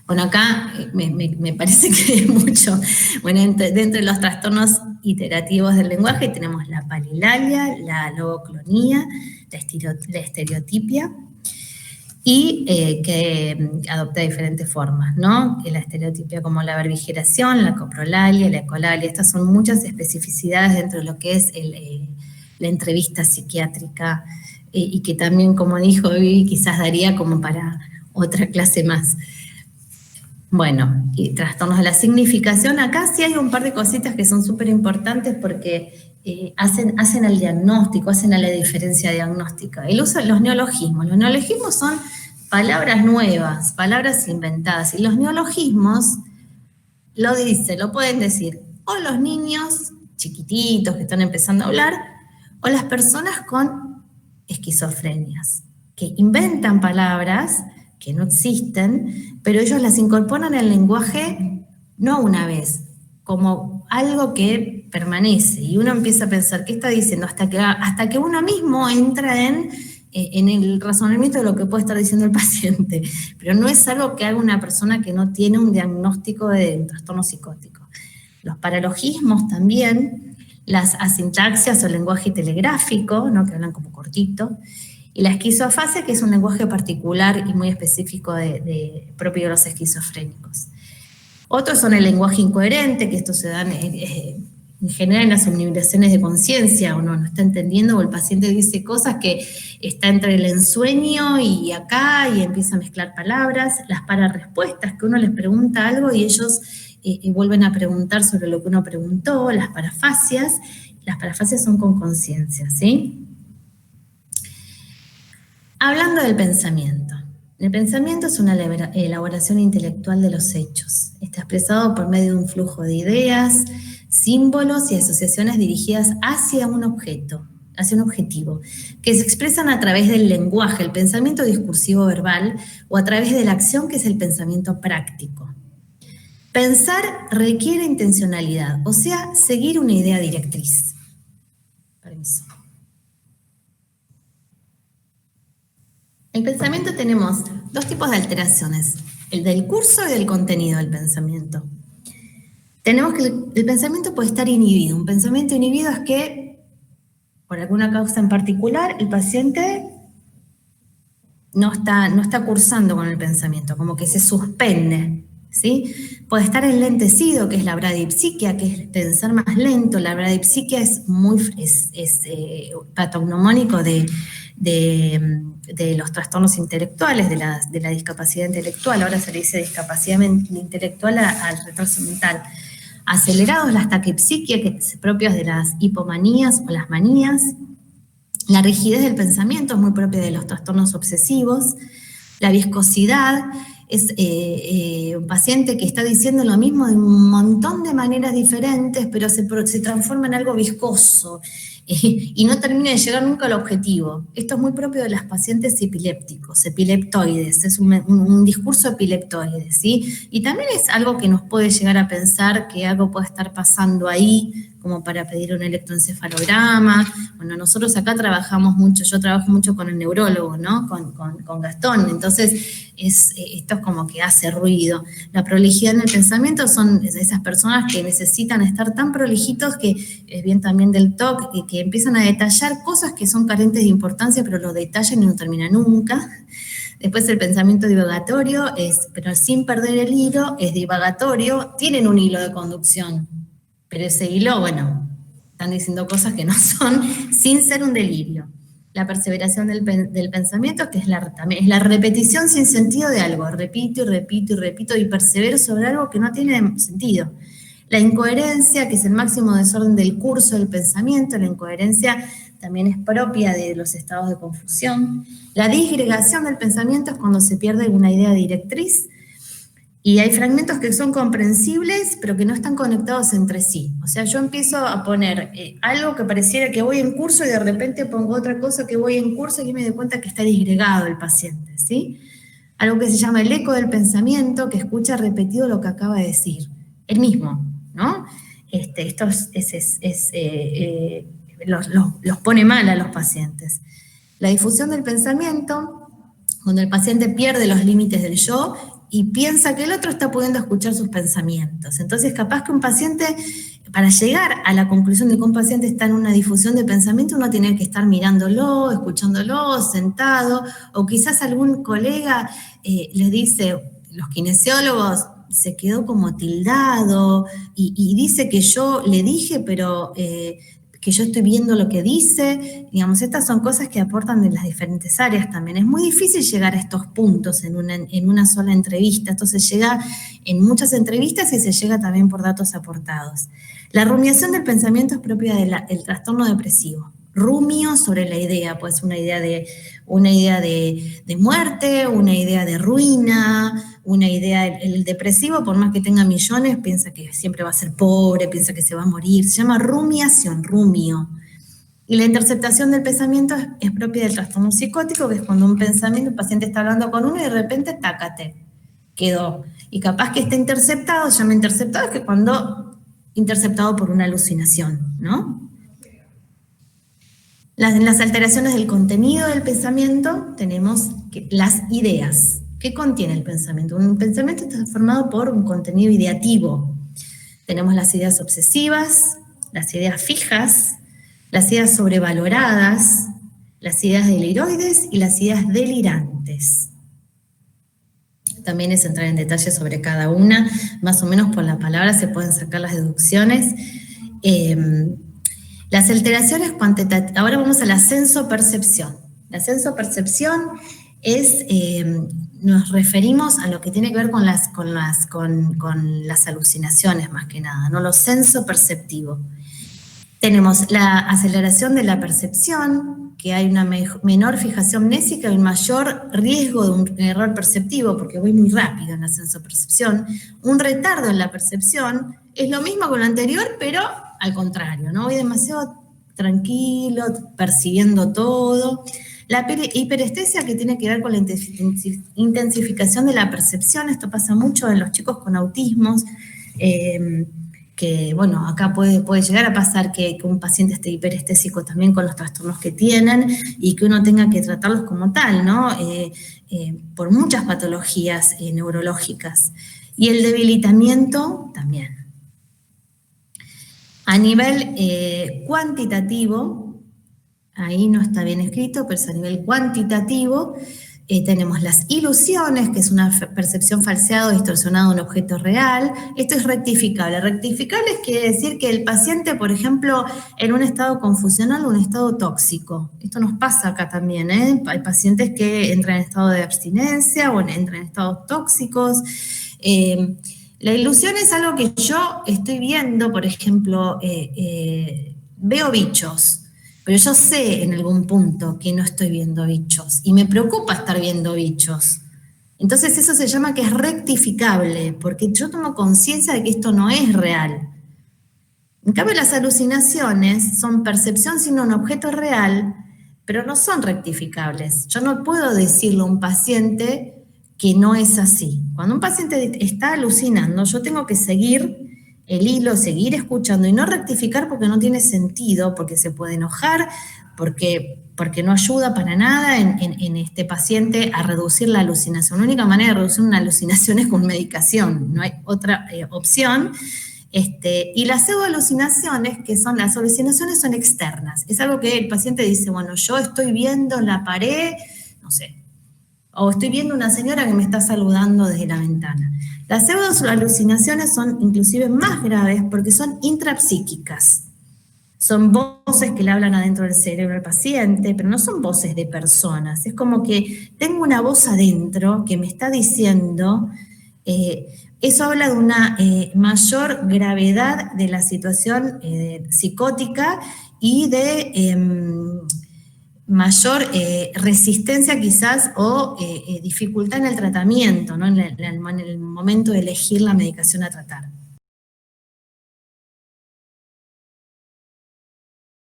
Bueno, acá me parece que hay mucho. Bueno, dentro de los trastornos iterativos del lenguaje tenemos la palilalia, la logoclonía, la estereotipia, y que adopta diferentes formas, ¿no? La estereotipia como la verbigeración, la coprolalia, la ecolalia. Estas son muchas especificidades dentro de lo que es la entrevista psiquiátrica y que también, como dijo Vivi, quizás daría como para otra clase más. Bueno, y trastornos de la significación. Acá sí hay un par de cositas que son súper importantes porque hacen al diagnóstico, hacen a la diferencia diagnóstica. El uso de los neologismos. Los neologismos son palabras nuevas, palabras inventadas. Y los neologismos lo pueden decir o los niños chiquititos que están empezando a hablar, o las personas con esquizofrenias, que inventan palabras que no existen, pero ellos las incorporan al lenguaje no una vez, como algo que permanece, y uno empieza a pensar, ¿qué está diciendo? Hasta que uno mismo entra en el razonamiento de lo que puede estar diciendo el paciente, pero no es algo que haga una persona que no tiene un diagnóstico de un trastorno psicótico. Los paralogismos también, las asintaxias o lenguaje telegráfico, ¿no? Que hablan como cortito, y la esquizoafasia, que es un lenguaje particular y muy específico propio de los esquizofrénicos. Otros son el lenguaje incoherente, que estos se dan en general en las omnibraciones de conciencia, uno no está entendiendo, o el paciente dice cosas que está entre el ensueño y acá, y empieza a mezclar palabras. Las pararrespuestas, que uno les pregunta algo y ellos vuelven a preguntar sobre lo que uno preguntó. Las parafasias son con conciencia, ¿sí? Hablando del pensamiento. El pensamiento es una elaboración intelectual de los hechos. Está expresado por medio de un flujo de ideas, símbolos y asociaciones dirigidas hacia un objeto, hacia un objetivo, que se expresan a través del lenguaje, el pensamiento discursivo verbal, o a través de la acción, que es el pensamiento práctico. Pensar requiere intencionalidad, o sea, seguir una idea directriz. Permiso. En el pensamiento tenemos dos tipos de alteraciones, el del curso y del contenido del pensamiento. Tenemos que el pensamiento puede estar inhibido. Un pensamiento inhibido es que, por alguna causa en particular, el paciente no está cursando con el pensamiento, como que se suspende, ¿sí? Puede estar enlentecido, que es la bradipsiquia, que es pensar más lento. La bradipsiquia es patognomónico de los trastornos intelectuales, de la discapacidad intelectual. Ahora se le dice discapacidad intelectual al retraso mental. Acelerados, las taquipsiquia, que es propias de las hipomanías o las manías. La rigidez del pensamiento es muy propia de los trastornos obsesivos. La viscosidad es un paciente que está diciendo lo mismo de un montón de maneras diferentes, pero se transforma en algo viscoso y no termina de llegar nunca al objetivo. Esto es muy propio de los pacientes epilépticos, epileptoides, es un discurso epileptoide, ¿sí? Y también es algo que nos puede llegar a pensar que algo puede estar pasando ahí, como para pedir un electroencefalograma. Bueno, nosotros acá trabajamos mucho, yo trabajo mucho con el neurólogo, ¿no? Con Gastón, entonces esto es como que hace ruido. La prolijidad en el pensamiento son esas personas que necesitan estar tan prolijitos, que es bien también del TOC, que empiezan a detallar cosas que son carentes de importancia, pero lo detallan y no termina nunca. Después el pensamiento divagatorio pero sin perder el hilo, es divagatorio, tienen un hilo de conducción, pero ese hilo, bueno, están diciendo cosas que no son, sin ser un delirio. La perseveración del pensamiento, que es la repetición sin sentido de algo. Repito y repito y repito y persevero sobre algo que no tiene sentido. La incoherencia, que es el máximo desorden del curso del pensamiento. La incoherencia también es propia de los estados de confusión. La disgregación del pensamiento es cuando se pierde alguna idea directriz. Y hay fragmentos que son comprensibles, pero que no están conectados entre sí. O sea, yo empiezo a poner algo que pareciera que voy en curso y de repente pongo otra cosa que voy en curso y me doy cuenta que está disgregado el paciente, ¿sí? Algo que se llama el eco del pensamiento, que escucha repetido lo que acaba de decir. El mismo, ¿no? Esto los pone mal a los pacientes. La difusión del pensamiento, cuando el paciente pierde los límites del yo y piensa que el otro está pudiendo escuchar sus pensamientos. Entonces, capaz que un paciente, para llegar a la conclusión de que un paciente está en una difusión de pensamiento, uno tiene que estar mirándolo, escuchándolo, sentado, o quizás algún colega les dice, los kinesiólogos, se quedó como tildado y dice que yo le dije, pero que yo estoy viendo lo que dice. Digamos, estas son cosas que aportan de las diferentes áreas también. Es muy difícil llegar a estos puntos en una sola entrevista. Esto se llega en muchas entrevistas y se llega también por datos aportados. La rumiación del pensamiento es propia del trastorno depresivo. Rumio sobre la idea, pues una idea de muerte, una idea de ruina, una idea, el depresivo, por más que tenga millones, piensa que siempre va a ser pobre, piensa que se va a morir, se llama rumiación, rumio. Y la interceptación del pensamiento es propia del trastorno psicótico, que es cuando un paciente está hablando con uno y de repente, tácate, quedó. Y capaz que está interceptado, se llama interceptado, es que cuando interceptado por una alucinación, ¿no? Las alteraciones del contenido del pensamiento, tenemos las ideas. ¿Qué contiene el pensamiento? Un pensamiento está formado por un contenido ideativo. Tenemos las ideas obsesivas, las ideas fijas, las ideas sobrevaloradas, las ideas deliroides y las ideas delirantes. También es entrar en detalle sobre cada una, más o menos por la palabra se pueden sacar las deducciones. Las alteraciones cuantitativas, ahora vamos a la sensopercepción. La sensopercepción es, nos referimos a lo que tiene que ver con las alucinaciones más que nada, ¿no? Lo sensoperceptivo. Tenemos la aceleración de la percepción, que hay una menor fijación mnésica y un mayor riesgo de un error perceptivo, porque voy muy rápido en la sensopercepción. Un retardo en la percepción es lo mismo que lo anterior, pero al contrario, ¿no? Voy demasiado tranquilo, percibiendo todo. La hiperestesia, que tiene que ver con la intensificación de la percepción, esto pasa mucho en los chicos con autismos, que, bueno, acá puede llegar a pasar que un paciente esté hiperestésico también con los trastornos que tienen y que uno tenga que tratarlos como tal, ¿no? Por muchas patologías neurológicas. Y el debilitamiento también. A nivel cuantitativo, ahí no está bien escrito, pero es a nivel cuantitativo, tenemos las ilusiones, que es una percepción falseada o distorsionada de un objeto real. Esto es rectificable. Rectificable quiere decir que el paciente, por ejemplo, en un estado confusional o un estado tóxico. Esto nos pasa acá también, ¿eh? Hay pacientes que entran en estado de abstinencia o entran en estados tóxicos. La ilusión es algo que yo estoy viendo, por ejemplo, veo bichos, pero yo sé en algún punto que no estoy viendo bichos y me preocupa estar viendo bichos. Entonces eso se llama que es rectificable, porque yo tomo conciencia de que esto no es real. En cambio, las alucinaciones son percepción sin un objeto real, pero no son rectificables. Yo no puedo decirle a un paciente que no es así. Cuando un paciente está alucinando, yo tengo que seguir el hilo, seguir escuchando y no rectificar porque no tiene sentido, porque se puede enojar, porque no ayuda para nada en este paciente a reducir la alucinación. La única manera de reducir una alucinación es con medicación, no hay otra opción. Y las pseudoalucinaciones, que son las alucinaciones, son externas. Es algo que el paciente dice, bueno, yo estoy viendo la pared, no sé, o estoy viendo una señora que me está saludando desde la ventana. Las pseudoalucinaciones son inclusive más graves porque son intrapsíquicas. Son voces que le hablan adentro del cerebro al paciente, pero no son voces de personas. Es como que tengo una voz adentro que me está diciendo, eso habla de una mayor gravedad de la situación psicótica y de mayor resistencia quizás o dificultad en el tratamiento, ¿no? en el momento de elegir la medicación a tratar.